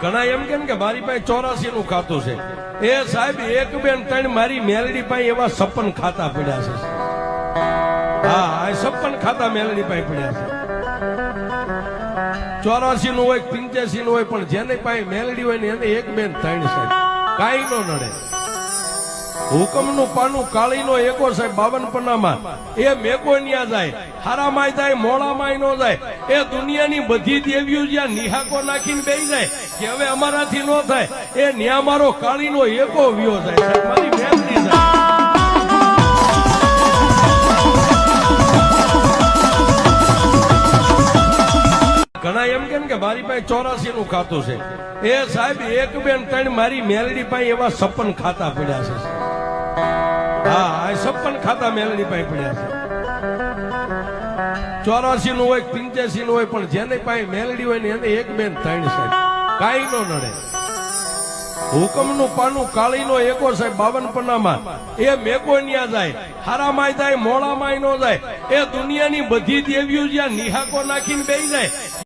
ઘણા એમ કે મારી પાસે 84 નું ખાતું છે એ સાહેબ એક બેન ત્રણ મારી મેલડી પાસે એવા 56 ખાતા પડ્યા છે હા 56 ખાતા મેલડી પાસે પડ્યા છે 84 નું હોય 85 નું હોય પણ જેને પાસે મેલડી હોય ને એને એક બેન ત્રણ સાહેબ કાઈ નો નડે હુકમનું પાનું કાળીનો એકો સાહેબ 52 પન્નામાં એ મેકો ન્યા જાય હારામાં જાય મોળામાં નો જાય એ દુનિયાની બધી દેવીઓ જ્યાં નિહાકો નાખીને બેસી જાય કે હવે અમારાથી નો થાય એ ન્યા મારો કાળીનો એકો વ્યો જાય સાહેબ મારી મેલડી જાય ઘણા એમ કે મારી પાસે 84 નું ખાતું છે એ સાહેબ એક બેન ત્રણ મારી મેલડી પાસે એવા 56 ખાતા પડ્યા છે હા 56 ખાતા મેલડી પાસે પડ્યા છે 84 નું હોય 85 નું હોય પણ જેને પાસે મેલડી હોય ને એને એક બેન ત્રણ સાહેબ કાઈ નો નડે હુકમનું પાનું કાળીનો એકો સાહેબ 52 પન્નામાં એ મેકો ન્યા જાય હારામાં જાય મોળામાં નો જાય એ દુનિયાની બધી દેવીઓ જ્યાં નિહાકો નાખીને બેસી જાય